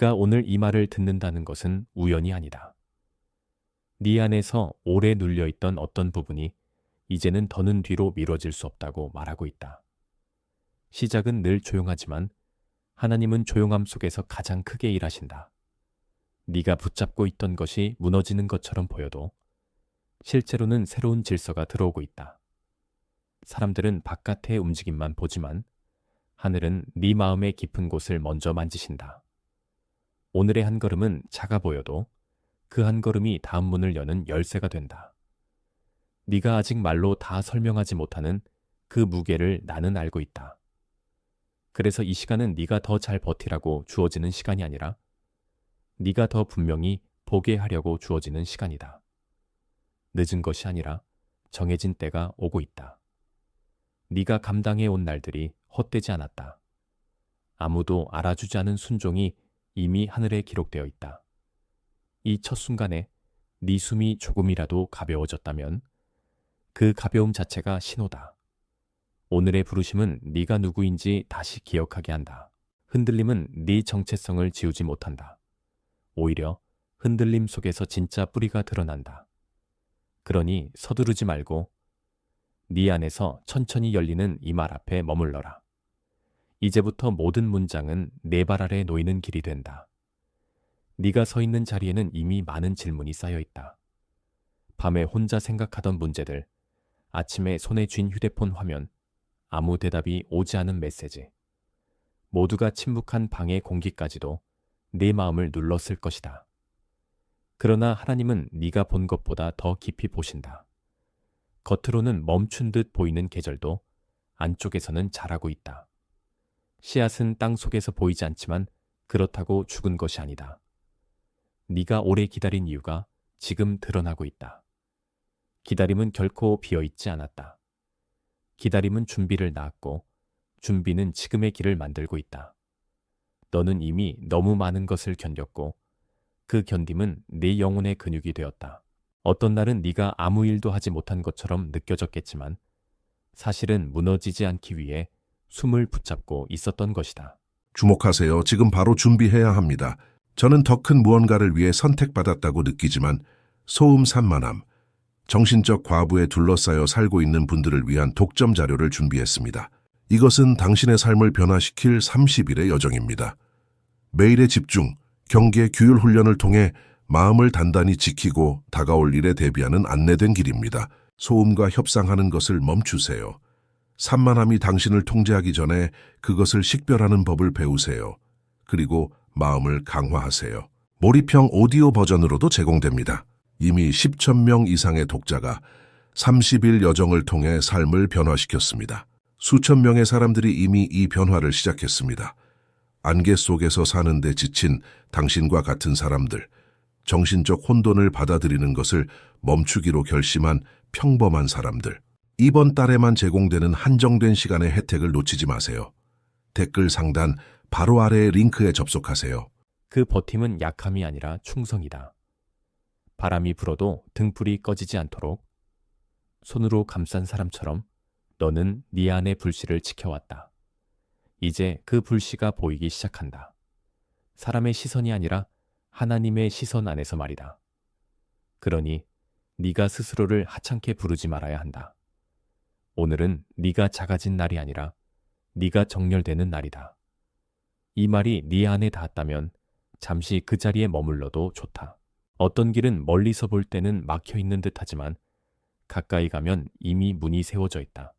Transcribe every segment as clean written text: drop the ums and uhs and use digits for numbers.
네가 오늘 이 말을 듣는다는 것은 우연이 아니다. 네 안에서 오래 눌려있던 어떤 부분이 이제는 더는 뒤로 미뤄질 수 없다고 말하고 있다. 시작은 늘 조용하지만 하나님은 조용함 속에서 가장 크게 일하신다. 네가 붙잡고 있던 것이 무너지는 것처럼 보여도 실제로는 새로운 질서가 들어오고 있다. 사람들은 바깥의 움직임만 보지만 하늘은 네 마음의 깊은 곳을 먼저 만지신다. 오늘의 한 걸음은 작아 보여도 그 한 걸음이 다음 문을 여는 열쇠가 된다. 네가 아직 말로 다 설명하지 못하는 그 무게를 나는 알고 있다. 그래서 이 시간은 네가 더 잘 버티라고 주어지는 시간이 아니라 네가 더 분명히 보게 하려고 주어지는 시간이다. 늦은 것이 아니라 정해진 때가 오고 있다. 네가 감당해 온 날들이 헛되지 않았다. 아무도 알아주지 않은 순종이 이미 하늘에 기록되어 있다. 이 첫 순간에 네 숨이 조금이라도 가벼워졌다면 그 가벼움 자체가 신호다. 오늘의 부르심은 네가 누구인지 다시 기억하게 한다. 흔들림은 네 정체성을 지우지 못한다. 오히려 흔들림 속에서 진짜 뿌리가 드러난다. 그러니 서두르지 말고 네 안에서 천천히 열리는 이 말 앞에 머물러라. 이제부터 모든 문장은 내 발 아래 놓이는 길이 된다. 네가 서 있는 자리에는 이미 많은 질문이 쌓여 있다. 밤에 혼자 생각하던 문제들, 아침에 손에 쥔 휴대폰 화면, 아무 대답이 오지 않은 메시지. 모두가 침묵한 방의 공기까지도 네 마음을 눌렀을 것이다. 그러나 하나님은 네가 본 것보다 더 깊이 보신다. 겉으로는 멈춘 듯 보이는 계절도 안쪽에서는 자라고 있다. 씨앗은 땅 속에서 보이지 않지만 그렇다고 죽은 것이 아니다. 네가 오래 기다린 이유가 지금 드러나고 있다. 기다림은 결코 비어있지 않았다. 기다림은 준비를 낳았고 준비는 지금의 길을 만들고 있다. 너는 이미 너무 많은 것을 견뎠고 그 견딤은 네 영혼의 근육이 되었다. 어떤 날은 네가 아무 일도 하지 못한 것처럼 느껴졌겠지만 사실은 무너지지 않기 위해 숨을 붙잡고 있었던 것이다. 주목하세요. 지금 바로 준비해야 합니다. 저는 더 큰 무언가를 위해 선택받았다고 느끼지만 소음 산만함, 정신적 과부에 둘러싸여 살고 있는 분들을 위한 독점 자료를 준비했습니다. 이것은 당신의 삶을 변화시킬 30일의 여정입니다. 매일의 집중, 경계, 규율 훈련을 통해 마음을 단단히 지키고 다가올 일에 대비하는 안내된 길입니다. 소음과 협상하는 것을 멈추세요. 산만함이 당신을 통제하기 전에 그것을 식별하는 법을 배우세요. 그리고 마음을 강화하세요. 몰입형 오디오 버전으로도 제공됩니다. 이미 10,000명 이상의 독자가 30일 여정을 통해 삶을 변화시켰습니다. 수천 명의 사람들이 이미 이 변화를 시작했습니다. 안개 속에서 사는데 지친 당신과 같은 사람들, 정신적 혼돈을 받아들이는 것을 멈추기로 결심한 평범한 사람들. 이번 달에만 제공되는 한정된 시간의 혜택을 놓치지 마세요. 댓글 상단 바로 아래의 링크에 접속하세요. 그 버팀은 약함이 아니라 충성이다. 바람이 불어도 등불이 꺼지지 않도록 손으로 감싼 사람처럼 너는 네 안의 불씨를 지켜왔다. 이제 그 불씨가 보이기 시작한다. 사람의 시선이 아니라 하나님의 시선 안에서 말이다. 그러니 네가 스스로를 하찮게 부르지 말아야 한다. 오늘은 네가 작아진 날이 아니라 네가 정렬되는 날이다. 이 말이 네 안에 닿았다면 잠시 그 자리에 머물러도 좋다. 어떤 길은 멀리서 볼 때는 막혀 있는 듯하지만 가까이 가면 이미 문이 세워져 있다.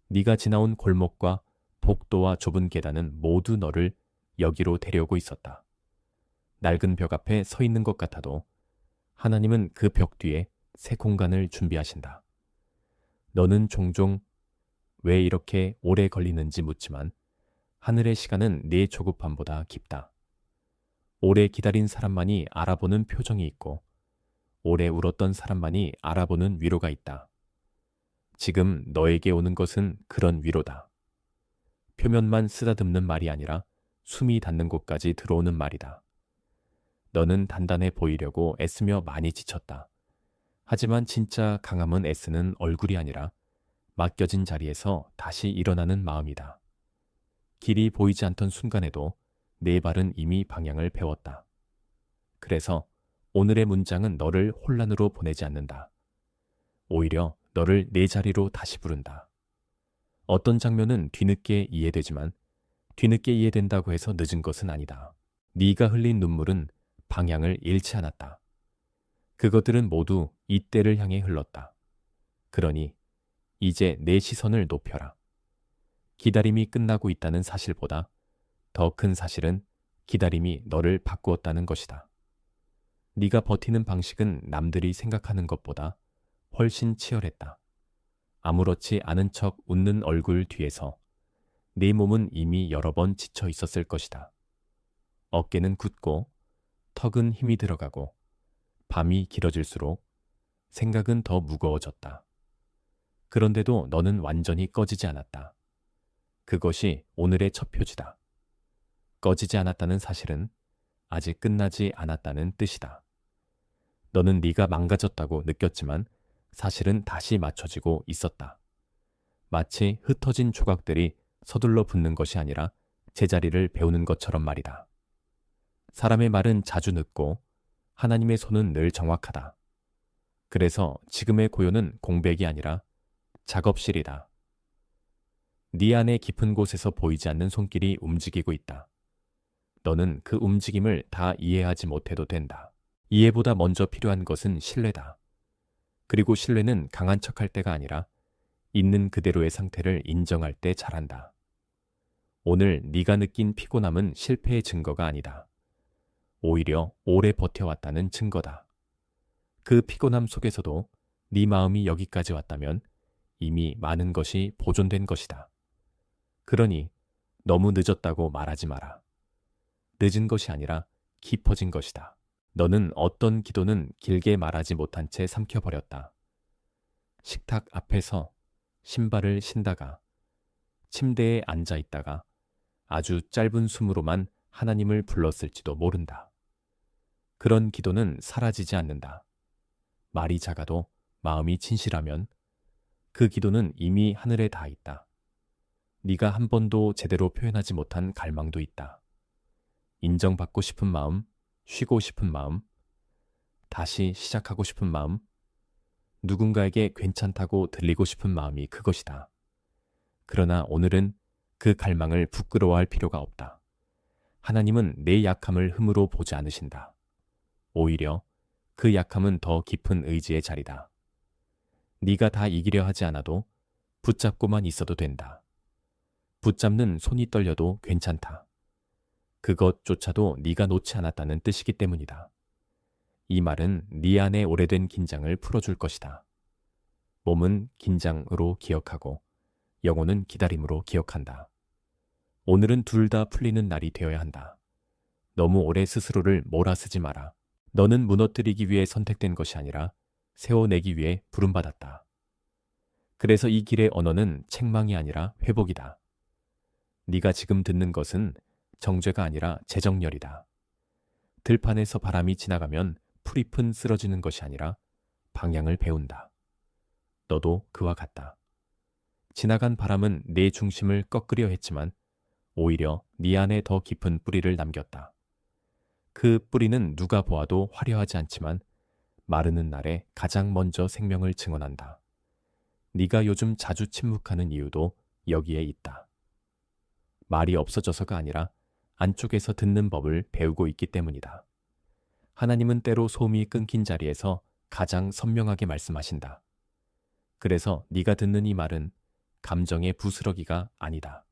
네가 지나온 골목과 복도와 좁은 계단은 모두 너를 여기로 데려오고 있었다. 낡은 벽 앞에 서 있는 것 같아도 하나님은 그 벽 뒤에 새 공간을 준비하신다. 너는 종종 왜 이렇게 오래 걸리는지 묻지만 하늘의 시간은 네 조급함보다 깊다. 오래 기다린 사람만이 알아보는 표정이 있고 오래 울었던 사람만이 알아보는 위로가 있다. 지금 너에게 오는 것은 그런 위로다. 표면만 쓰다듬는 말이 아니라 숨이 닿는 곳까지 들어오는 말이다. 너는 단단해 보이려고 애쓰며 많이 지쳤다. 하지만 진짜 강함은 애쓰는 얼굴이 아니라 맡겨진 자리에서 다시 일어나는 마음이다. 길이 보이지 않던 순간에도 내 발은 이미 방향을 배웠다. 그래서 오늘의 문장은 너를 혼란으로 보내지 않는다. 오히려 너를 내 자리로 다시 부른다. 어떤 장면은 뒤늦게 이해되지만 뒤늦게 이해된다고 해서 늦은 것은 아니다. 네가 흘린 눈물은 방향을 잃지 않았다. 그것들은 모두 이때를 향해 흘렀다. 그러니 이제 내 시선을 높여라. 기다림이 끝나고 있다는 사실보다 더 큰 사실은 기다림이 너를 바꾸었다는 것이다. 네가 버티는 방식은 남들이 생각하는 것보다 훨씬 치열했다. 아무렇지 않은 척 웃는 얼굴 뒤에서 네 몸은 이미 여러 번 지쳐 있었을 것이다. 어깨는 굳고 턱은 힘이 들어가고 밤이 길어질수록 생각은 더 무거워졌다. 그런데도 너는 완전히 꺼지지 않았다. 그것이 오늘의 첫 표지다. 꺼지지 않았다는 사실은 아직 끝나지 않았다는 뜻이다. 너는 네가 망가졌다고 느꼈지만 사실은 다시 맞춰지고 있었다. 마치 흩어진 조각들이 서둘러 붙는 것이 아니라 제자리를 배우는 것처럼 말이다. 사람의 말은 자주 늦고 하나님의 손은 늘 정확하다. 그래서 지금의 고요는 공백이 아니라 작업실이다. 네 안의 깊은 곳에서 보이지 않는 손길이 움직이고 있다. 너는 그 움직임을 다 이해하지 못해도 된다. 이해보다 먼저 필요한 것은 신뢰다. 그리고 신뢰는 강한 척할 때가 아니라 있는 그대로의 상태를 인정할 때 잘한다. 오늘 네가 느낀 피곤함은 실패의 증거가 아니다. 오히려 오래 버텨왔다는 증거다. 그 피곤함 속에서도 네 마음이 여기까지 왔다면 이미 많은 것이 보존된 것이다. 그러니 너무 늦었다고 말하지 마라. 늦은 것이 아니라 깊어진 것이다. 너는 어떤 기도는 길게 말하지 못한 채 삼켜버렸다. 식탁 앞에서 신발을 신다가 침대에 앉아 있다가 아주 짧은 숨으로만 하나님을 불렀을지도 모른다. 그런 기도는 사라지지 않는다. 말이 작아도 마음이 진실하면 그 기도는 이미 하늘에 닿아 있다. 네가 한 번도 제대로 표현하지 못한 갈망도 있다. 인정받고 싶은 마음, 쉬고 싶은 마음, 다시 시작하고 싶은 마음, 누군가에게 괜찮다고 들리고 싶은 마음이 그것이다. 그러나 오늘은 그 갈망을 부끄러워할 필요가 없다. 하나님은 내 약함을 흠으로 보지 않으신다. 오히려 그 약함은 더 깊은 의지의 자리다. 네가 다 이기려 하지 않아도 붙잡고만 있어도 된다. 붙잡는 손이 떨려도 괜찮다. 그것조차도 네가 놓지 않았다는 뜻이기 때문이다. 이 말은 네 안에 오래된 긴장을 풀어줄 것이다. 몸은 긴장으로 기억하고 영혼은 기다림으로 기억한다. 오늘은 둘 다 풀리는 날이 되어야 한다. 너무 오래 스스로를 몰아쓰지 마라. 너는 무너뜨리기 위해 선택된 것이 아니라 세워내기 위해 부름받았다. 그래서 이 길의 언어는 책망이 아니라 회복이다. 네가 지금 듣는 것은 정죄가 아니라 재정렬이다. 들판에서 바람이 지나가면 풀잎은 쓰러지는 것이 아니라 방향을 배운다. 너도 그와 같다. 지나간 바람은 내 중심을 꺾으려 했지만 오히려 네 안에 더 깊은 뿌리를 남겼다. 그 뿌리는 누가 보아도 화려하지 않지만 마르는 날에 가장 먼저 생명을 증언한다. 네가 요즘 자주 침묵하는 이유도 여기에 있다. 말이 없어져서가 아니라 안쪽에서 듣는 법을 배우고 있기 때문이다. 하나님은 때로 소음이 끊긴 자리에서 가장 선명하게 말씀하신다. 그래서 네가 듣는 이 말은 감정의 부스러기가 아니다.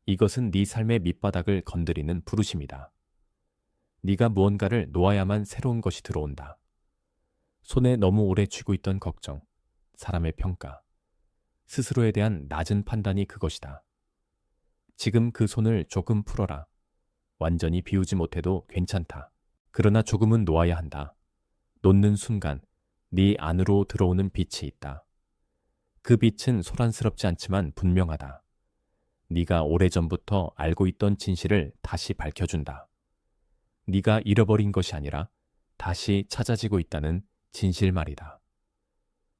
이것은 네 삶의 밑바닥을 건드리는 부르심이다. 네가 무언가를 놓아야만 새로운 것이 들어온다. 손에 너무 오래 쥐고 있던 걱정, 사람의 평가, 스스로에 대한 낮은 판단이 그것이다. 지금 그 손을 조금 풀어라. 완전히 비우지 못해도 괜찮다. 그러나 조금은 놓아야 한다. 놓는 순간 네 안으로 들어오는 빛이 있다. 그 빛은 소란스럽지 않지만 분명하다. 네가 오래전부터 알고 있던 진실을 다시 밝혀준다. 네가 잃어버린 것이 아니라 다시 찾아지고 있다는 진실 말이다.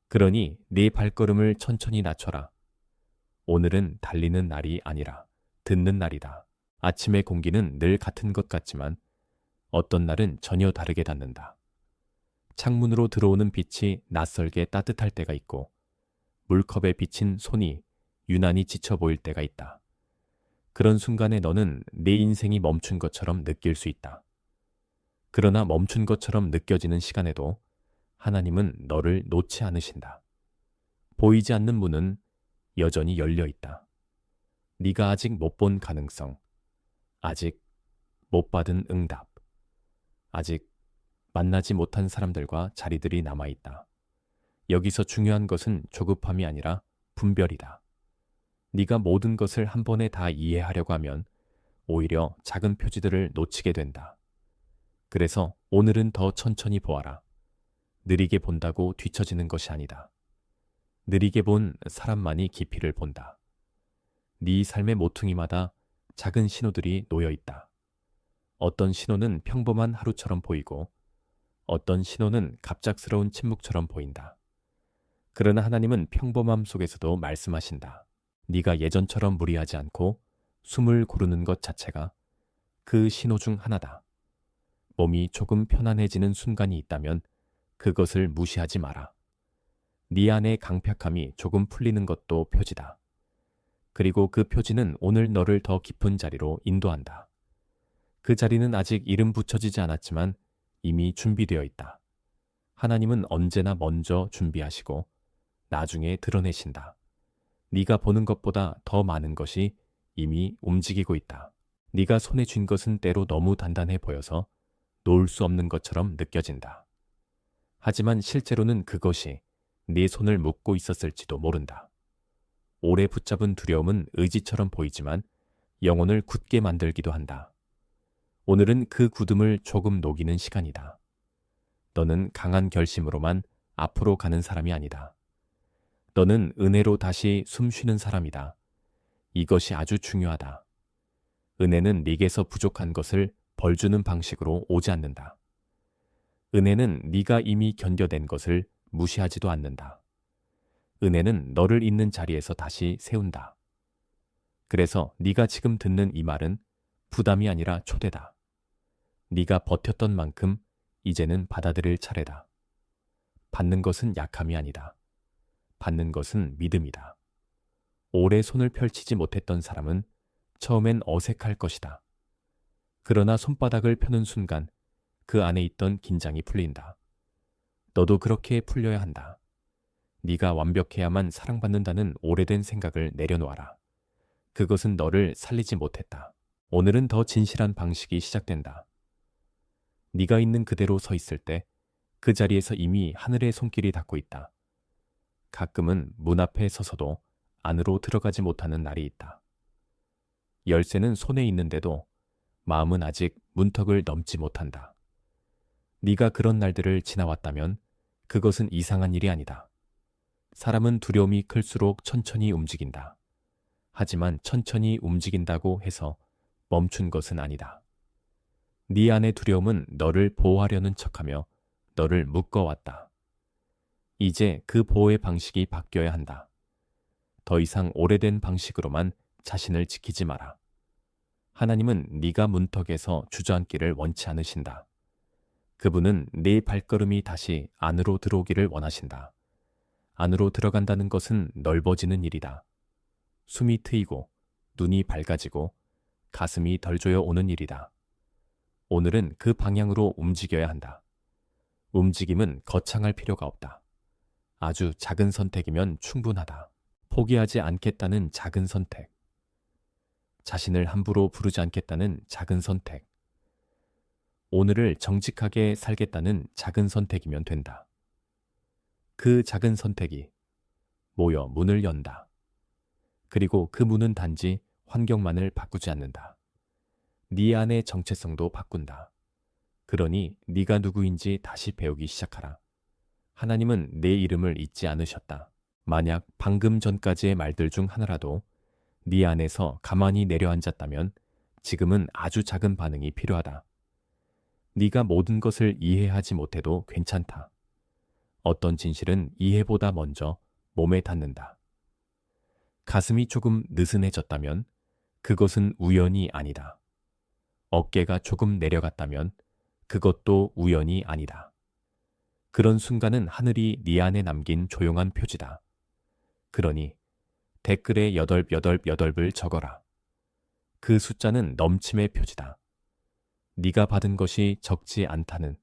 그러니 네 발걸음을 천천히 낮춰라. 오늘은 달리는 날이 아니라 듣는 날이다. 아침의 공기는 늘 같은 것 같지만 어떤 날은 전혀 다르게 닿는다. 창문으로 들어오는 빛이 낯설게 따뜻할 때가 있고 물컵에 비친 손이 유난히 지쳐 보일 때가 있다. 그런 순간에 너는 내 인생이 멈춘 것처럼 느낄 수 있다. 그러나 멈춘 것처럼 느껴지는 시간에도 하나님은 너를 놓지 않으신다. 보이지 않는 문은 여전히 열려 있다. 네가 아직 못 본 가능성, 아직 못 받은 응답, 아직 만나지 못한 사람들과 자리들이 남아있다. 여기서 중요한 것은 조급함이 아니라 분별이다. 네가 모든 것을 한 번에 다 이해하려고 하면 오히려 작은 표지들을 놓치게 된다. 그래서 오늘은 더 천천히 보아라. 느리게 본다고 뒤처지는 것이 아니다. 느리게 본 사람만이 깊이를 본다. 네 삶의 모퉁이마다 작은 신호들이 놓여 있다. 어떤 신호는 평범한 하루처럼 보이고 어떤 신호는 갑작스러운 침묵처럼 보인다. 그러나 하나님은 평범함 속에서도 말씀하신다. 네가 예전처럼 무리하지 않고 숨을 고르는 것 자체가 그 신호 중 하나다. 몸이 조금 편안해지는 순간이 있다면 그것을 무시하지 마라. 네 안의 강팍함이 조금 풀리는 것도 표지다. 그리고 그 표지는 오늘 너를 더 깊은 자리로 인도한다. 그 자리는 아직 이름 붙여지지 않았지만 이미 준비되어 있다. 하나님은 언제나 먼저 준비하시고 나중에 드러내신다. 네가 보는 것보다 더 많은 것이 이미 움직이고 있다. 네가 손에 쥔 것은 때로 너무 단단해 보여서 놓을 수 없는 것처럼 느껴진다. 하지만 실제로는 그것이 네 손을 묶고 있었을지도 모른다. 오래 붙잡은 두려움은 의지처럼 보이지만 영혼을 굳게 만들기도 한다. 오늘은 그 굳음을 조금 녹이는 시간이다. 너는 강한 결심으로만 앞으로 가는 사람이 아니다. 너는 은혜로 다시 숨 쉬는 사람이다. 이것이 아주 중요하다. 은혜는 네게서 부족한 것을 벌주는 방식으로 오지 않는다. 은혜는 네가 이미 견뎌낸 것을 무시하지도 않는다. 은혜는 너를 있는 자리에서 다시 세운다. 그래서 네가 지금 듣는 이 말은 부담이 아니라 초대다. 네가 버텼던 만큼 이제는 받아들일 차례다. 받는 것은 약함이 아니다. 받는 것은 믿음이다. 오래 손을 펼치지 못했던 사람은 처음엔 어색할 것이다. 그러나 손바닥을 펴는 순간 그 안에 있던 긴장이 풀린다. 너도 그렇게 풀려야 한다. 네가 완벽해야만 사랑받는다는 오래된 생각을 내려놓아라. 그것은 너를 살리지 못했다. 오늘은 더 진실한 방식이 시작된다. 네가 있는 그대로 서 있을 때 그 자리에서 이미 하늘의 손길이 닿고 있다. 가끔은 문 앞에 서서도 안으로 들어가지 못하는 날이 있다. 열쇠는 손에 있는데도 마음은 아직 문턱을 넘지 못한다. 네가 그런 날들을 지나왔다면 그것은 이상한 일이 아니다. 사람은 두려움이 클수록 천천히 움직인다. 하지만 천천히 움직인다고 해서 멈춘 것은 아니다. 네 안의 두려움은 너를 보호하려는 척하며 너를 묶어왔다. 이제 그 보호의 방식이 바뀌어야 한다. 더 이상 오래된 방식으로만 자신을 지키지 마라. 하나님은 네가 문턱에서 주저앉기를 원치 않으신다. 그분은 네 발걸음이 다시 안으로 들어오기를 원하신다. 안으로 들어간다는 것은 넓어지는 일이다. 숨이 트이고 눈이 밝아지고 가슴이 덜 조여 오는 일이다. 오늘은 그 방향으로 움직여야 한다. 움직임은 거창할 필요가 없다. 아주 작은 선택이면 충분하다. 포기하지 않겠다는 작은 선택. 자신을 함부로 부르지 않겠다는 작은 선택. 오늘을 정직하게 살겠다는 작은 선택이면 된다. 그 작은 선택이 모여 문을 연다. 그리고 그 문은 단지 환경만을 바꾸지 않는다. 네 안의 정체성도 바꾼다. 그러니 네가 누구인지 다시 배우기 시작하라. 하나님은 내 이름을 잊지 않으셨다. 만약 방금 전까지의 말들 중 하나라도 네 안에서 가만히 내려앉았다면 지금은 아주 작은 반응이 필요하다. 네가 모든 것을 이해하지 못해도 괜찮다. 어떤 진실은 이해보다 먼저 몸에 닿는다. 가슴이 조금 느슨해졌다면 그것은 우연이 아니다. 어깨가 조금 내려갔다면 그것도 우연이 아니다. 그런 순간은 하늘이 네 안에 남긴 조용한 표지다. 그러니 댓글에 888을 적어라. 그 숫자는 넘침의 표지다. 네가 받은 것이 적지 않다는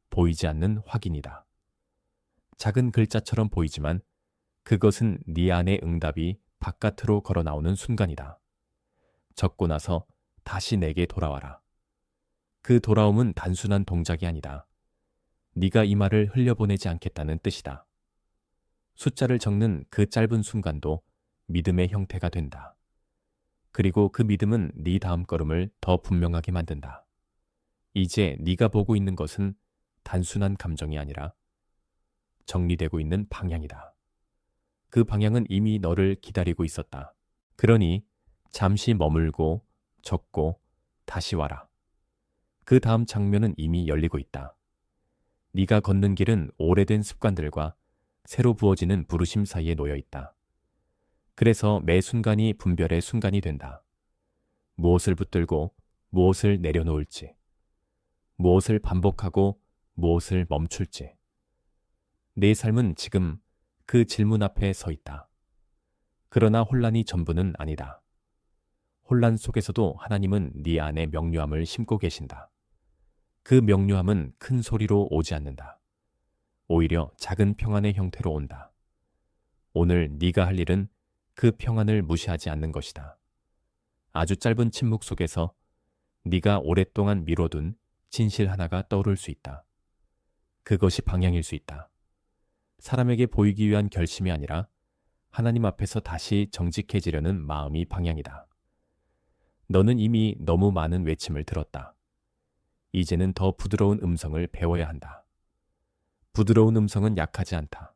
보이지 않는 확인이다. 작은 글자처럼 보이지만 그것은 네 안의 응답이 바깥으로 걸어 나오는 순간이다. 적고 나서 다시 내게 돌아와라. 그 돌아옴은 단순한 동작이 아니다. 네가 이 말을 흘려보내지 않겠다는 뜻이다. 숫자를 적는 그 짧은 순간도 믿음의 형태가 된다. 그리고 그 믿음은 네 다음 걸음을 더 분명하게 만든다. 이제 네가 보고 있는 것은 단순한 감정이 아니라 정리되고 있는 방향이다. 그 방향은 이미 너를 기다리고 있었다. 그러니 잠시 머물고 적고 다시 와라. 그 다음 장면은 이미 열리고 있다. 네가 걷는 길은 오래된 습관들과 새로 부어지는 부르심 사이에 놓여 있다. 그래서 매 순간이 분별의 순간이 된다. 무엇을 붙들고 무엇을 내려놓을지, 무엇을 반복하고 무엇을 멈출지. 내 삶은 지금 그 질문 앞에 서 있다. 그러나 혼란이 전부는 아니다. 혼란 속에서도 하나님은 네 안에 명료함을 심고 계신다. 그 명료함은 큰 소리로 오지 않는다. 오히려 작은 평안의 형태로 온다. 오늘 네가 할 일은 그 평안을 무시하지 않는 것이다. 아주 짧은 침묵 속에서 네가 오랫동안 미뤄둔 진실 하나가 떠오를 수 있다. 그것이 방향일 수 있다. 사람에게 보이기 위한 결심이 아니라 하나님 앞에서 다시 정직해지려는 마음이 방향이다. 너는 이미 너무 많은 외침을 들었다. 이제는 더 부드러운 음성을 배워야 한다. 부드러운 음성은 약하지 않다.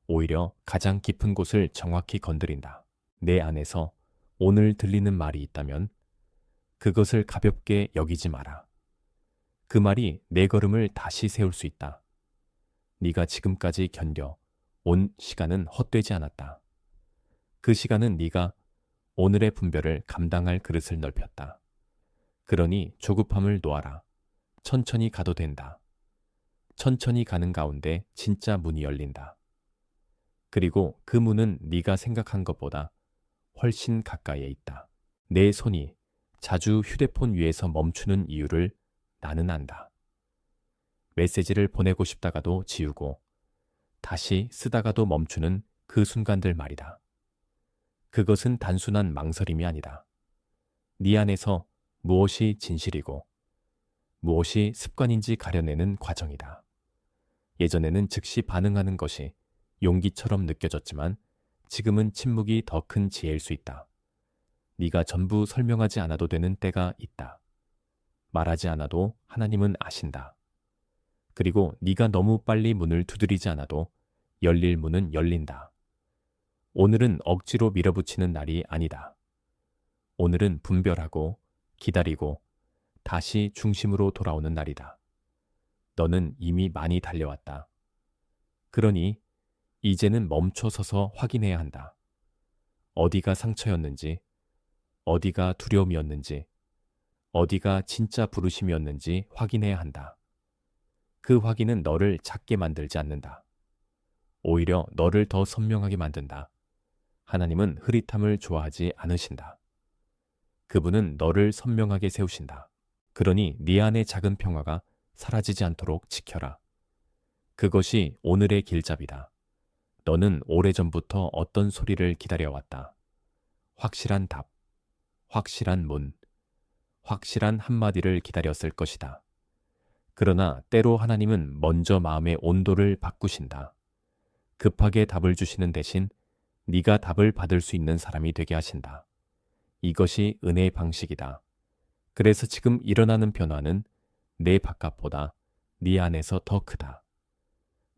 오히려 가장 깊은 곳을 정확히 건드린다. 내 안에서 오늘 들리는 말이 있다면 그것을 가볍게 여기지 마라. 그 말이 내 걸음을 다시 세울 수 있다. 네가 지금까지 견뎌 온 시간은 헛되지 않았다. 그 시간은 네가 오늘의 분별을 감당할 그릇을 넓혔다. 그러니 조급함을 놓아라. 천천히 가도 된다. 천천히 가는 가운데 진짜 문이 열린다. 그리고 그 문은 네가 생각한 것보다 훨씬 가까이에 있다. 내 손이 자주 휴대폰 위에서 멈추는 이유를 나는 안다. 메시지를 보내고 싶다가도 지우고 다시 쓰다가도 멈추는 그 순간들 말이다. 그것은 단순한 망설임이 아니다. 네 안에서 무엇이 진실이고 무엇이 습관인지 가려내는 과정이다. 예전에는 즉시 반응하는 것이 용기처럼 느껴졌지만 지금은 침묵이 더 큰 지혜일 수 있다. 네가 전부 설명하지 않아도 되는 때가 있다. 말하지 않아도 하나님은 아신다. 그리고 네가 너무 빨리 문을 두드리지 않아도 열릴 문은 열린다. 오늘은 억지로 밀어붙이는 날이 아니다. 오늘은 분별하고 기다리고 다시 중심으로 돌아오는 날이다. 너는 이미 많이 달려왔다. 그러니 이제는 멈춰서서 확인해야 한다. 어디가 상처였는지, 어디가 두려움이었는지, 어디가 진짜 부르심이었는지 확인해야 한다. 그 확인은 너를 작게 만들지 않는다. 오히려 너를 더 선명하게 만든다. 하나님은 흐릿함을 좋아하지 않으신다. 그분은 너를 선명하게 세우신다. 그러니 네 안의 작은 평화가 사라지지 않도록 지켜라. 그것이 오늘의 길잡이다. 너는 오래전부터 어떤 소리를 기다려왔다. 확실한 답, 확실한 문, 확실한 한마디를 기다렸을 것이다. 그러나 때로 하나님은 먼저 마음의 온도를 바꾸신다. 급하게 답을 주시는 대신 네가 답을 받을 수 있는 사람이 되게 하신다. 이것이 은혜의 방식이다. 그래서 지금 일어나는 변화는 내 바깥보다 네 안에서 더 크다.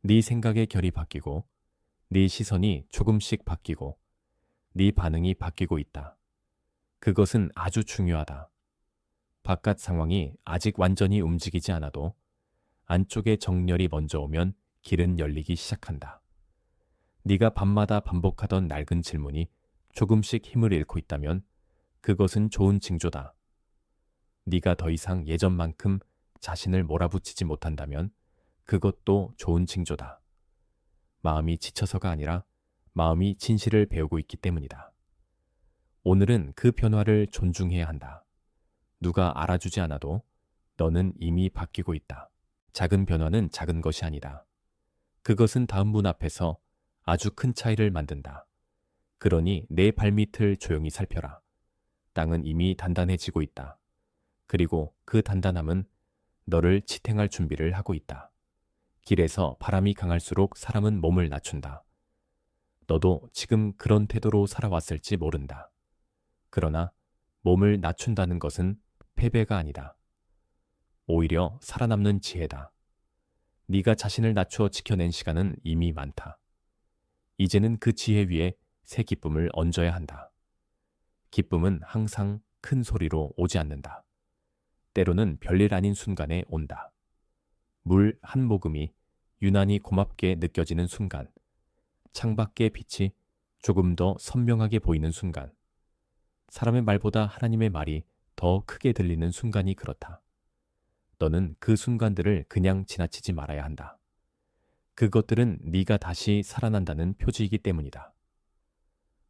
네 생각의 결이 바뀌고 네 시선이 조금씩 바뀌고 네 반응이 바뀌고 있다. 그것은 아주 중요하다. 바깥 상황이 아직 완전히 움직이지 않아도 안쪽의 정렬이 먼저 오면 길은 열리기 시작한다. 네가 밤마다 반복하던 낡은 질문이 조금씩 힘을 잃고 있다면 그것은 좋은 징조다. 네가 더 이상 예전만큼 자신을 몰아붙이지 못한다면 그것도 좋은 징조다. 마음이 지쳐서가 아니라 마음이 진실을 배우고 있기 때문이다. 오늘은 그 변화를 존중해야 한다. 누가 알아주지 않아도 너는 이미 바뀌고 있다. 작은 변화는 작은 것이 아니다. 그것은 다음 문 앞에서 아주 큰 차이를 만든다. 그러니 내 발밑을 조용히 살펴라. 땅은 이미 단단해지고 있다. 그리고 그 단단함은 너를 지탱할 준비를 하고 있다. 길에서 바람이 강할수록 사람은 몸을 낮춘다. 너도 지금 그런 태도로 살아왔을지 모른다. 그러나 몸을 낮춘다는 것은 패배가 아니다. 오히려 살아남는 지혜다. 네가 자신을 낮추어 지켜낸 시간은 이미 많다. 이제는 그 지혜 위에 새 기쁨을 얹어야 한다. 기쁨은 항상 큰 소리로 오지 않는다. 때로는 별일 아닌 순간에 온다. 물 한 모금이 유난히 고맙게 느껴지는 순간, 창밖의 빛이 조금 더 선명하게 보이는 순간, 사람의 말보다 하나님의 말이 더 크게 들리는 순간이 그렇다. 너는 그 순간들을 그냥 지나치지 말아야 한다. 그것들은 네가 다시 살아난다는 표지이기 때문이다.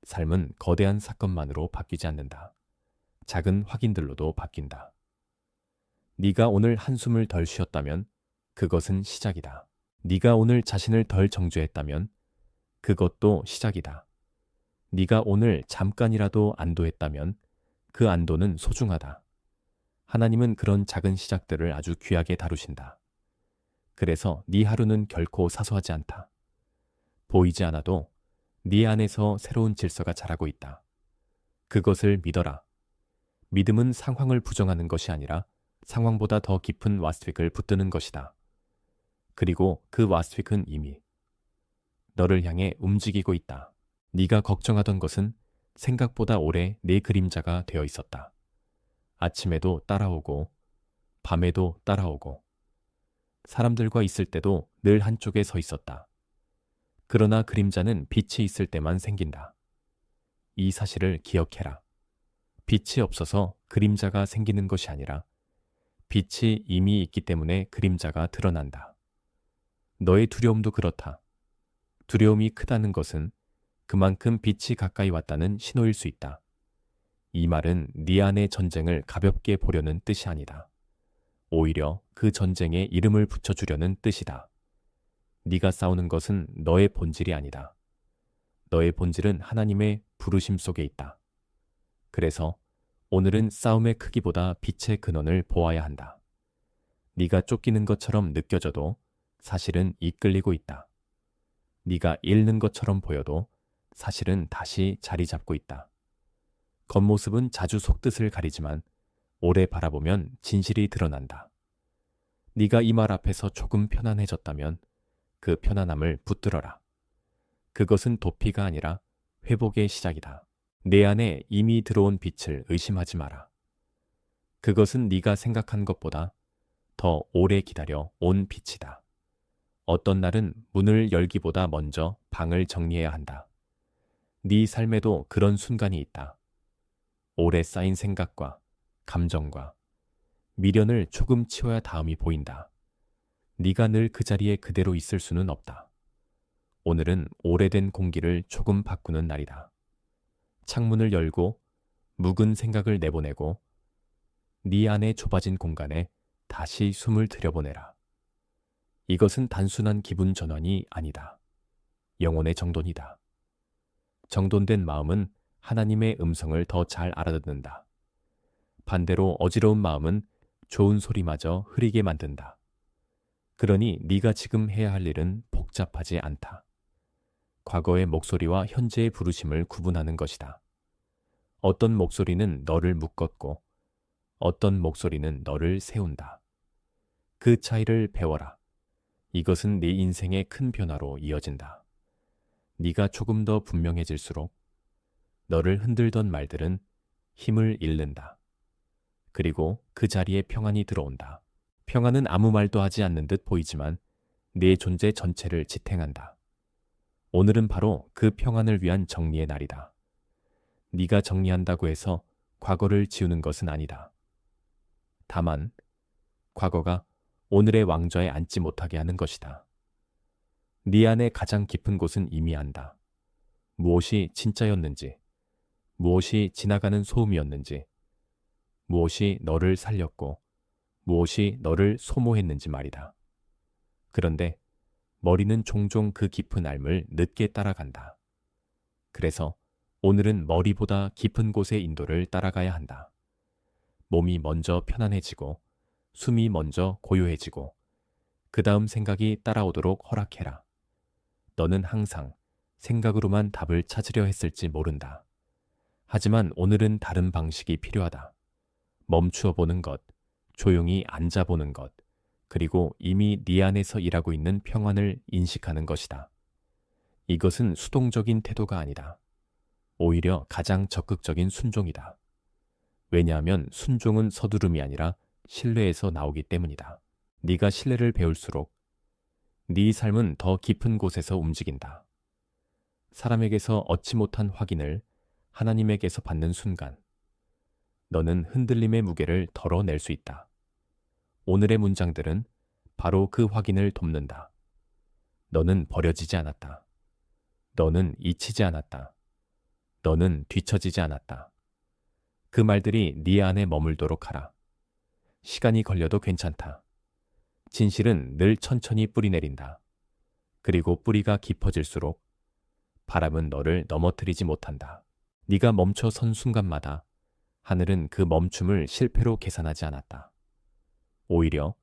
삶은 거대한 사건만으로 바뀌지 않는다. 작은 확인들로도 바뀐다. 네가 오늘 한숨을 덜 쉬었다면 그것은 시작이다. 네가 오늘 자신을 덜 정죄했다면 그것도 시작이다. 네가 오늘 잠깐이라도 안도했다면 그 안도는 소중하다. 하나님은 그런 작은 시작들을 아주 귀하게 다루신다. 그래서 네 하루는 결코 사소하지 않다. 보이지 않아도 네 안에서 새로운 질서가 자라고 있다. 그것을 믿어라. 믿음은 상황을 부정하는 것이 아니라 상황보다 더 깊은 와스픽을 붙드는 것이다. 그리고 그 와스픽은 이미 너를 향해 움직이고 있다. 네가 걱정하던 것은 생각보다 오래 내 그림자가 되어 있었다. 아침에도 따라오고 밤에도 따라오고 사람들과 있을 때도 늘 한쪽에 서 있었다. 그러나 그림자는 빛이 있을 때만 생긴다. 이 사실을 기억해라. 빛이 없어서 그림자가 생기는 것이 아니라 빛이 이미 있기 때문에 그림자가 드러난다. 너의 두려움도 그렇다. 두려움이 크다는 것은 그만큼 빛이 가까이 왔다는 신호일 수 있다. 이 말은 네 안의 전쟁을 가볍게 보려는 뜻이 아니다. 오히려 그 전쟁에 이름을 붙여주려는 뜻이다. 네가 싸우는 것은 너의 본질이 아니다. 너의 본질은 하나님의 부르심 속에 있다. 그래서 오늘은 싸움의 크기보다 빛의 근원을 보아야 한다. 네가 쫓기는 것처럼 느껴져도 사실은 이끌리고 있다. 네가 잃는 것처럼 보여도 사실은 다시 자리 잡고 있다. 겉모습은 자주 속뜻을 가리지만 오래 바라보면 진실이 드러난다. 네가 이 말 앞에서 조금 편안해졌다면 그 편안함을 붙들어라. 그것은 도피가 아니라 회복의 시작이다. 내 안에 이미 들어온 빛을 의심하지 마라. 그것은 네가 생각한 것보다 더 오래 기다려 온 빛이다. 어떤 날은 문을 열기보다 먼저 방을 정리해야 한다. 네 삶에도 그런 순간이 있다. 오래 쌓인 생각과 감정과 미련을 조금 치워야 다음이 보인다. 네가 늘 그 자리에 그대로 있을 수는 없다. 오늘은 오래된 공기를 조금 바꾸는 날이다. 창문을 열고 묵은 생각을 내보내고 네 안에 좁아진 공간에 다시 숨을 들여보내라. 이것은 단순한 기분 전환이 아니다. 영혼의 정돈이다. 정돈된 마음은 하나님의 음성을 더 잘 알아듣는다. 반대로 어지러운 마음은 좋은 소리마저 흐리게 만든다. 그러니 네가 지금 해야 할 일은 복잡하지 않다. 과거의 목소리와 현재의 부르심을 구분하는 것이다. 어떤 목소리는 너를 묶었고 어떤 목소리는 너를 세운다. 그 차이를 배워라. 이것은 네 인생의 큰 변화로 이어진다. 네가 조금 더 분명해질수록 너를 흔들던 말들은 힘을 잃는다. 그리고 그 자리에 평안이 들어온다. 평안은 아무 말도 하지 않는 듯 보이지만 네 존재 전체를 지탱한다. 오늘은 바로 그 평안을 위한 정리의 날이다. 네가 정리한다고 해서 과거를 지우는 것은 아니다. 다만 과거가 오늘의 왕좌에 앉지 못하게 하는 것이다. 네 안의 가장 깊은 곳은 이미 안다. 무엇이 진짜였는지, 무엇이 지나가는 소음이었는지, 무엇이 너를 살렸고 무엇이 너를 소모했는지 말이다. 그런데 머리는 종종 그 깊은 삶을 늦게 따라간다. 그래서 오늘은 머리보다 깊은 곳의 인도를 따라가야 한다. 몸이 먼저 편안해지고 숨이 먼저 고요해지고 그 다음 생각이 따라오도록 허락해라. 너는 항상 생각으로만 답을 찾으려 했을지 모른다. 하지만 오늘은 다른 방식이 필요하다. 멈추어 보는 것, 조용히 앉아보는 것, 그리고 이미 네 안에서 일하고 있는 평안을 인식하는 것이다. 이것은 수동적인 태도가 아니다. 오히려 가장 적극적인 순종이다. 왜냐하면 순종은 서두름이 아니라 신뢰에서 나오기 때문이다. 네가 신뢰를 배울수록 네 삶은 더 깊은 곳에서 움직인다. 사람에게서 얻지 못한 확인을 하나님에게서 받는 순간 너는 흔들림의 무게를 덜어낼 수 있다. 오늘의 문장들은 바로 그 확인을 돕는다. 너는 버려지지 않았다. 너는 잊히지 않았다. 너는 뒤처지지 않았다. 그 말들이 네 안에 머물도록 하라. 시간이 걸려도 괜찮다. 진실은 늘 천천히 뿌리내린다. 그리고 뿌리가 깊어질수록 바람은 너를 넘어뜨리지 못한다. 네가 멈춰 선 순간마다 하늘은 그 멈춤을 실패로 계산하지 않았다. 오히려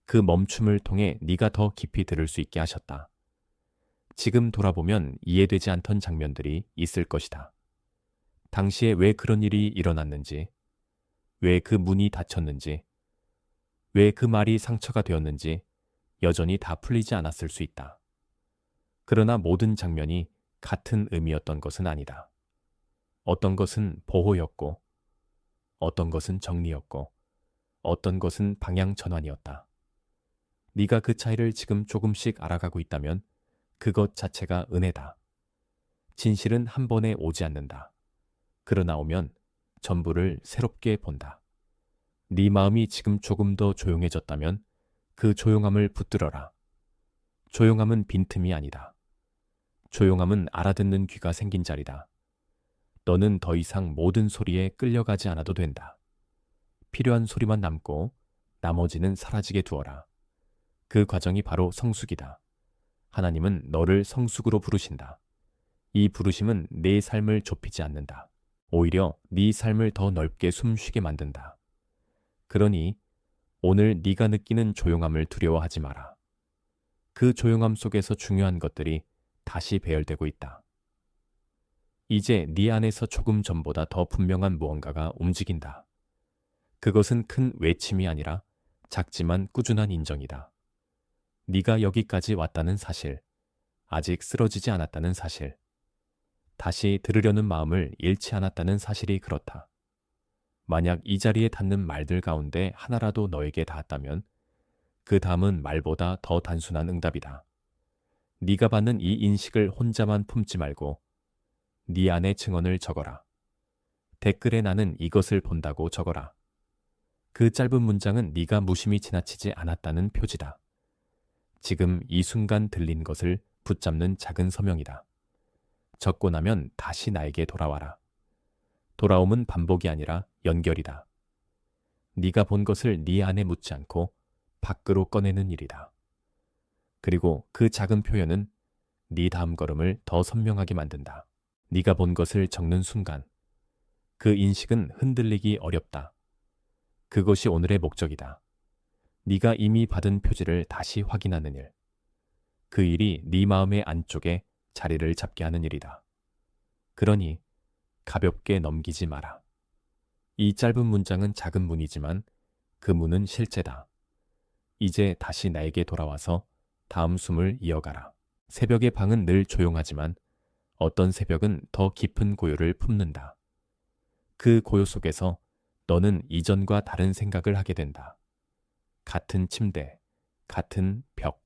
그 멈춤을 통해 네가 더 깊이 들을 수 있게 하셨다. 지금 돌아보면 이해되지 않던 장면들이 있을 것이다. 당시에 왜 그런 일이 일어났는지, 왜 그 문이 닫혔는지, 왜 그 말이 상처가 되었는지 여전히 다 풀리지 않았을 수 있다. 그러나 모든 장면이 같은 의미였던 것은 아니다. 어떤 것은 보호였고, 어떤 것은 정리였고, 어떤 것은 방향 전환이었다. 네가 그 차이를 지금 조금씩 알아가고 있다면 그것 자체가 은혜다. 진실은 한 번에 오지 않는다. 그러나 오면 전부를 새롭게 본다. 네 마음이 지금 조금 더 조용해졌다면 그 조용함을 붙들어라. 조용함은 빈틈이 아니다. 조용함은 알아듣는 귀가 생긴 자리다. 너는 더 이상 모든 소리에 끌려가지 않아도 된다. 필요한 소리만 남고 나머지는 사라지게 두어라. 그 과정이 바로 성숙이다. 하나님은 너를 성숙으로 부르신다. 이 부르심은 네 삶을 좁히지 않는다. 오히려 네 삶을 더 넓게 숨쉬게 만든다. 그러니 오늘 네가 느끼는 조용함을 두려워하지 마라. 그 조용함 속에서 중요한 것들이 다시 배열되고 있다. 이제 네 안에서 조금 전보다 더 분명한 무언가가 움직인다. 그것은 큰 외침이 아니라 작지만 꾸준한 인정이다. 네가 여기까지 왔다는 사실, 아직 쓰러지지 않았다는 사실, 다시 들으려는 마음을 잃지 않았다는 사실이 그렇다. 만약 이 자리에 닿는 말들 가운데 하나라도 너에게 닿았다면 그 다음은 말보다 더 단순한 응답이다. 네가 받는 이 인식을 혼자만 품지 말고 네 안의 증언을 적어라. 댓글에 나는 이것을 본다고 적어라. 그 짧은 문장은 네가 무심히 지나치지 않았다는 표지다. 지금 이 순간 들린 것을 붙잡는 작은 서명이다. 적고 나면 다시 나에게 돌아와라. 돌아옴은 반복이 아니라 연결이다. 네가 본 것을 네 안에 묻지 않고 밖으로 꺼내는 일이다. 그리고 그 작은 표현은 네 다음 걸음을 더 선명하게 만든다. 네가 본 것을 적는 순간 그 인식은 흔들리기 어렵다. 그것이 오늘의 목적이다. 네가 이미 받은 표지를 다시 확인하는 일. 그 일이 네 마음의 안쪽에 자리를 잡게 하는 일이다. 그러니 가볍게 넘기지 마라. 이 짧은 문장은 작은 문이지만 그 문은 실제다. 이제 다시 나에게 돌아와서 다음 숨을 이어가라. 새벽의 방은 늘 조용하지만 어떤 새벽은 더 깊은 고요를 품는다. 그 고요 속에서 너는 이전과 다른 생각을 하게 된다. 같은 침대, 같은 벽,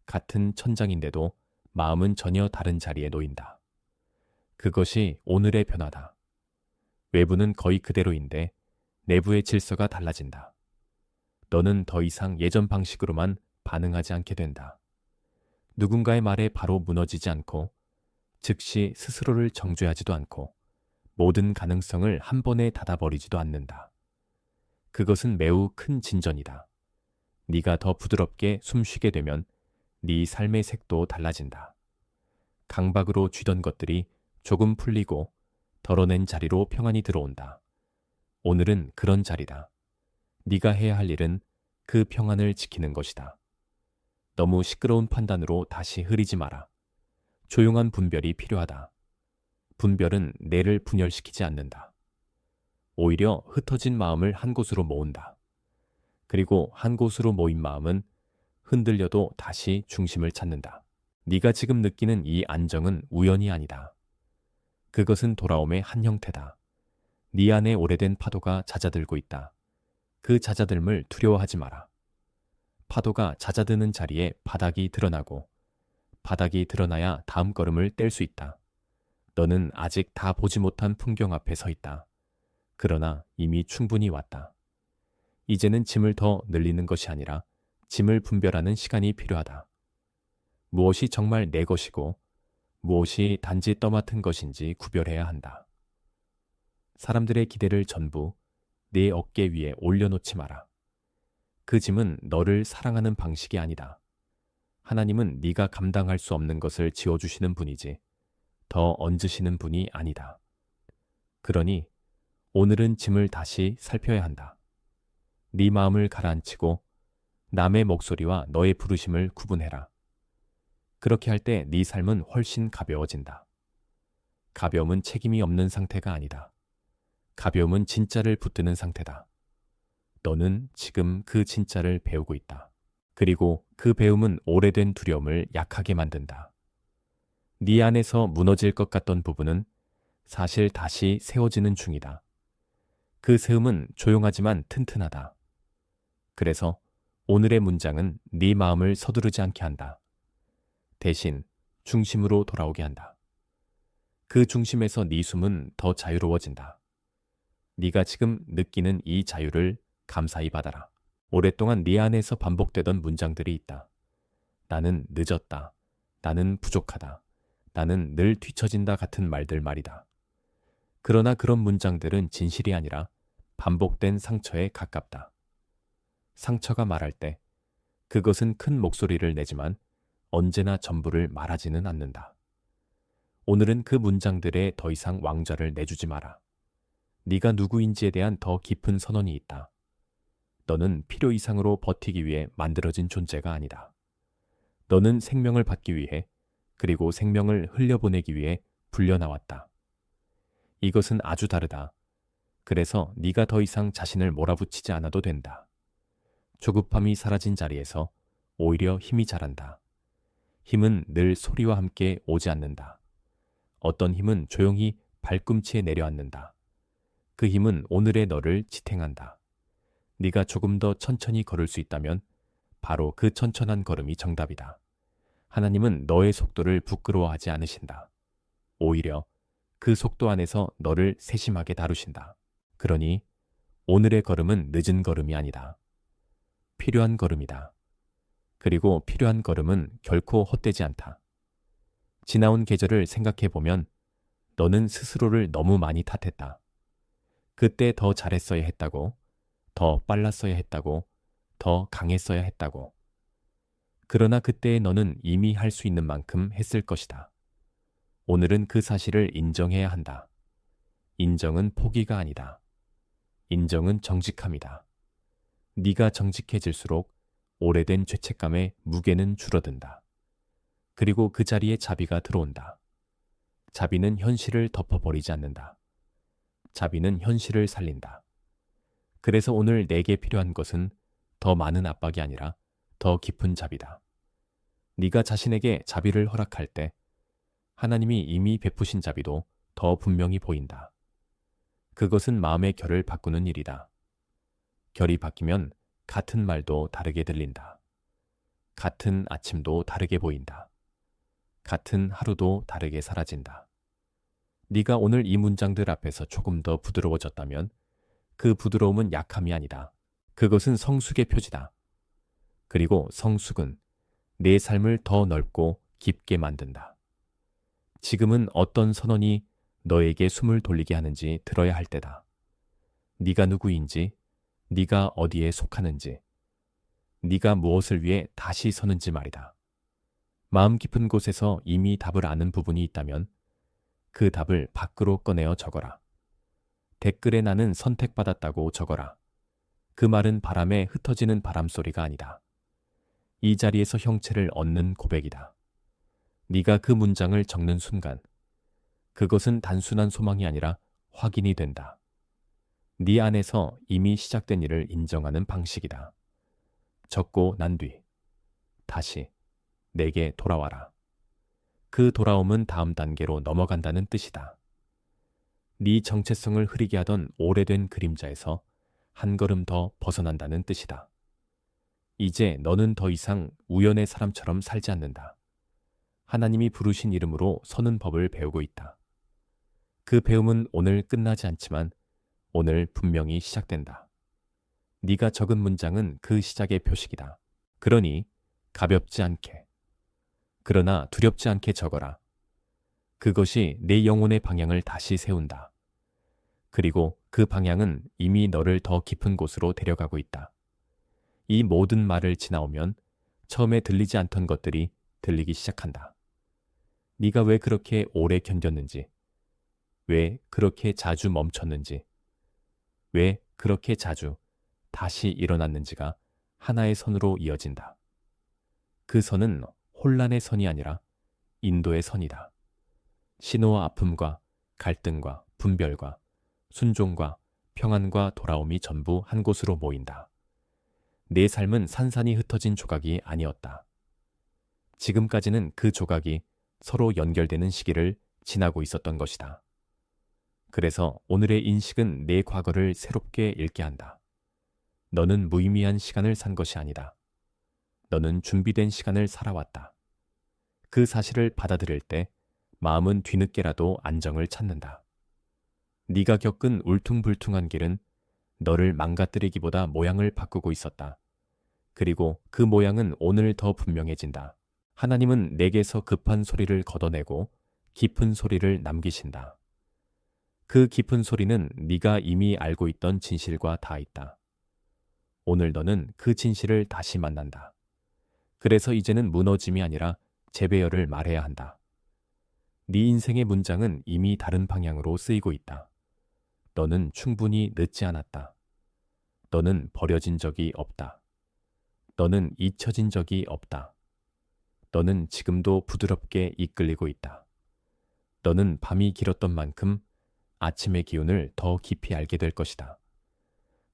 같은 천장인데도 마음은 전혀 다른 자리에 놓인다. 그것이 오늘의 변화다. 외부는 거의 그대로인데 내부의 질서가 달라진다. 너는 더 이상 예전 방식으로만 반응하지 않게 된다. 누군가의 말에 바로 무너지지 않고 즉시 스스로를 정죄하지도 않고 모든 가능성을 한 번에 닫아버리지도 않는다. 그것은 매우 큰 진전이다. 네가 더 부드럽게 숨쉬게 되면 네 삶의 색도 달라진다. 강박으로 쥐던 것들이 조금 풀리고 덜어낸 자리로 평안이 들어온다. 오늘은 그런 자리다. 네가 해야 할 일은 그 평안을 지키는 것이다. 너무 시끄러운 판단으로 다시 흐리지 마라. 조용한 분별이 필요하다. 분별은 뇌를 분열시키지 않는다. 오히려 흩어진 마음을 한 곳으로 모은다. 그리고 한 곳으로 모인 마음은 흔들려도 다시 중심을 찾는다. 네가 지금 느끼는 이 안정은 우연이 아니다. 그것은 돌아옴의 한 형태다. 네 안에 오래된 파도가 잦아들고 있다. 그 잦아듦을 두려워하지 마라. 파도가 잦아드는 자리에 바닥이 드러나고 바닥이 드러나야 다음 걸음을 뗄 수 있다. 너는 아직 다 보지 못한 풍경 앞에 서 있다. 그러나 이미 충분히 왔다. 이제는 짐을 더 늘리는 것이 아니라 짐을 분별하는 시간이 필요하다. 무엇이 정말 내 것이고 무엇이 단지 떠맡은 것인지 구별해야 한다. 사람들의 기대를 전부 네 어깨 위에 올려놓지 마라. 그 짐은 너를 사랑하는 방식이 아니다. 하나님은 네가 감당할 수 없는 것을 지어주시는 분이지 더 얹으시는 분이 아니다. 그러니 오늘은 짐을 다시 살펴야 한다. 네 마음을 가라앉히고 남의 목소리와 너의 부르심을 구분해라. 그렇게 할 때 네 삶은 훨씬 가벼워진다. 가벼움은 책임이 없는 상태가 아니다. 가벼움은 진짜를 붙드는 상태다. 너는 지금 그 진짜를 배우고 있다. 그리고 그 배움은 오래된 두려움을 약하게 만든다. 네 안에서 무너질 것 같던 부분은 사실 다시 세워지는 중이다. 그 세움은 조용하지만 튼튼하다. 그래서 오늘의 문장은 네 마음을 서두르지 않게 한다. 대신 중심으로 돌아오게 한다. 그 중심에서 네 숨은 더 자유로워진다. 네가 지금 느끼는 이 자유를 감사히 받아라. 오랫동안 네 안에서 반복되던 문장들이 있다. 나는 늦었다. 나는 부족하다. 나는 늘 뒤처진다 같은 말들 말이다. 그러나 그런 문장들은 진실이 아니라 반복된 상처에 가깝다. 상처가 말할 때 그것은 큰 목소리를 내지만 언제나 전부를 말하지는 않는다. 오늘은 그 문장들에 더 이상 왕좌를 내주지 마라. 네가 누구인지에 대한 더 깊은 선언이 있다. 너는 필요 이상으로 버티기 위해 만들어진 존재가 아니다. 너는 생명을 받기 위해 그리고 생명을 흘려보내기 위해 불려나왔다. 이것은 아주 다르다. 그래서 네가 더 이상 자신을 몰아붙이지 않아도 된다. 조급함이 사라진 자리에서 오히려 힘이 자란다. 힘은 늘 소리와 함께 오지 않는다. 어떤 힘은 조용히 발꿈치에 내려앉는다. 그 힘은 오늘의 너를 지탱한다. 네가 조금 더 천천히 걸을 수 있다면 바로 그 천천한 걸음이 정답이다. 하나님은 너의 속도를 부끄러워하지 않으신다. 오히려 그 속도 안에서 너를 세심하게 다루신다. 그러니 오늘의 걸음은 늦은 걸음이 아니다. 필요한 걸음이다. 그리고 필요한 걸음은 결코 헛되지 않다. 지나온 계절을 생각해보면 너는 스스로를 너무 많이 탓했다. 그때 더 잘했어야 했다고, 더 빨랐어야 했다고, 더 강했어야 했다고. 그러나 그때의 너는 이미 할 수 있는 만큼 했을 것이다. 오늘은 그 사실을 인정해야 한다. 인정은 포기가 아니다. 인정은 정직함이다. 네가 정직해질수록 오래된 죄책감의 무게는 줄어든다. 그리고 그 자리에 자비가 들어온다. 자비는 현실을 덮어버리지 않는다. 자비는 현실을 살린다. 그래서 오늘 내게 필요한 것은 더 많은 압박이 아니라 더 깊은 자비다. 네가 자신에게 자비를 허락할 때 하나님이 이미 베푸신 자비도 더 분명히 보인다. 그것은 마음의 결을 바꾸는 일이다. 결이 바뀌면 같은 말도 다르게 들린다. 같은 아침도 다르게 보인다. 같은 하루도 다르게 사라진다. 네가 오늘 이 문장들 앞에서 조금 더 부드러워졌다면 그 부드러움은 약함이 아니다. 그것은 성숙의 표지다. 그리고 성숙은 내 삶을 더 넓고 깊게 만든다. 지금은 어떤 선언이 너에게 숨을 돌리게 하는지 들어야 할 때다. 네가 누구인지, 네가 어디에 속하는지, 네가 무엇을 위해 다시 서는지 말이다. 마음 깊은 곳에서 이미 답을 아는 부분이 있다면 그 답을 밖으로 꺼내어 적어라. 댓글에 나는 선택받았다고 적어라. 그 말은 바람에 흩어지는 바람소리가 아니다. 이 자리에서 형체를 얻는 고백이다. 네가 그 문장을 적는 순간 그것은 단순한 소망이 아니라 확인이 된다. 네 안에서 이미 시작된 일을 인정하는 방식이다. 적고 난 뒤 다시 내게 돌아와라. 그 돌아옴은 다음 단계로 넘어간다는 뜻이다. 네 정체성을 흐리게 하던 오래된 그림자에서 한 걸음 더 벗어난다는 뜻이다. 이제 너는 더 이상 우연의 사람처럼 살지 않는다. 하나님이 부르신 이름으로 서는 법을 배우고 있다. 그 배움은 오늘 끝나지 않지만 오늘 분명히 시작된다. 네가 적은 문장은 그 시작의 표식이다. 그러니 가볍지 않게, 그러나 두렵지 않게 적어라. 그것이 내 영혼의 방향을 다시 세운다. 그리고 그 방향은 이미 너를 더 깊은 곳으로 데려가고 있다. 이 모든 말을 지나오면 처음에 들리지 않던 것들이 들리기 시작한다. 네가 왜 그렇게 오래 견뎠는지, 왜 그렇게 자주 멈췄는지, 왜 그렇게 자주 다시 일어났는지가 하나의 선으로 이어진다. 그 선은 혼란의 선이 아니라 인도의 선이다. 신호와 아픔과 갈등과 분별과 순종과 평안과 돌아옴이 전부 한 곳으로 모인다. 내 삶은 산산이 흩어진 조각이 아니었다. 지금까지는 그 조각이 서로 연결되는 시기를 지나고 있었던 것이다. 그래서 오늘의 인식은 내 과거를 새롭게 읽게 한다. 너는 무의미한 시간을 산 것이 아니다. 너는 준비된 시간을 살아왔다. 그 사실을 받아들일 때 마음은 뒤늦게라도 안정을 찾는다. 네가 겪은 울퉁불퉁한 길은 너를 망가뜨리기보다 모양을 바꾸고 있었다. 그리고 그 모양은 오늘 더 분명해진다. 하나님은 내게서 급한 소리를 걷어내고 깊은 소리를 남기신다. 그 깊은 소리는 네가 이미 알고 있던 진실과 다 있다. 오늘 너는 그 진실을 다시 만난다. 그래서 이제는 무너짐이 아니라 재배열을 말해야 한다. 네 인생의 문장은 이미 다른 방향으로 쓰이고 있다. 너는 충분히 늦지 않았다. 너는 버려진 적이 없다. 너는 잊혀진 적이 없다. 너는 지금도 부드럽게 이끌리고 있다. 너는 밤이 길었던 만큼 아침의 기운을 더 깊이 알게 될 것이다.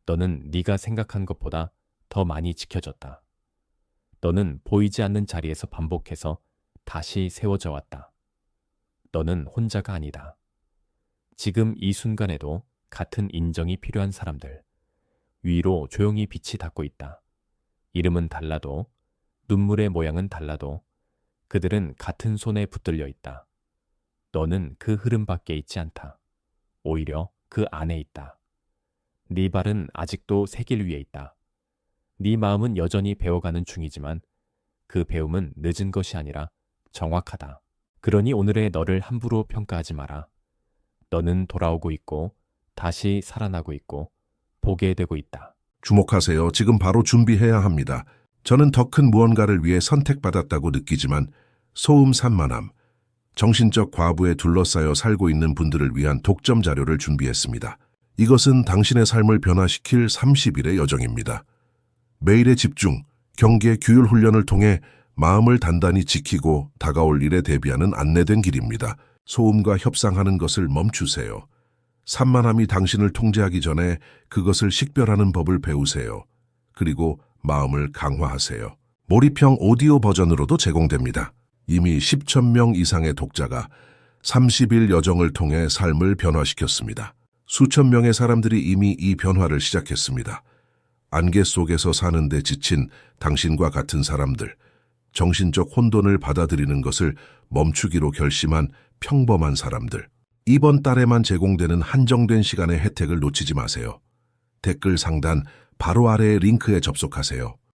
너는 네가 생각한 것보다 더 많이 지켜졌다. 너는 보이지 않는 자리에서 반복해서 다시 세워져 왔다. 너는 혼자가 아니다. 지금 이 순간에도 같은 인정이 필요한 사람들, 위로 조용히 빛이 닿고 있다. 이름은 달라도, 눈물의 모양은 달라도 그들은 같은 손에 붙들려 있다. 너는 그 흐름 밖에 있지 않다. 오히려 그 안에 있다. 네 발은 아직도 새 길 위에 있다. 네 마음은 여전히 배워가는 중이지만 그 배움은 늦은 것이 아니라 정확하다. 그러니 오늘의 너를 함부로 평가하지 마라. 너는 돌아오고 있고 다시 살아나고 있고 보게 되고 있다. 주목하세요. 지금 바로 준비해야 합니다. 저는 더 큰 무언가를 위해 선택받았다고 느끼지만 소음 산만함, 정신적 과부에 둘러싸여 살고 있는 분들을 위한 독점 자료를 준비했습니다. 이것은 당신의 삶을 변화시킬 30일의 여정입니다. 매일의 집중, 경계, 규율 훈련을 통해 마음을 단단히 지키고 다가올 일에 대비하는 안내된 길입니다. 소음과 협상하는 것을 멈추세요. 산만함이 당신을 통제하기 전에 그것을 식별하는 법을 배우세요. 그리고 마음을 강화하세요. 몰입형 오디오 버전으로도 제공됩니다. 이미 10천 명 이상의 독자가 30일 여정을 통해 삶을 변화시켰습니다. 수천 명의 사람들이 이미 이 변화를 시작했습니다. 안개 속에서 사는데 지친 당신과 같은 사람들, 정신적 혼돈을 받아들이는 것을 멈추기로 결심한 평범한 사람들, 이번 달에만 제공되는 한정된 시간의 혜택을 놓치지 마세요. 댓글 상단 바로 아래의 링크에 접속하세요.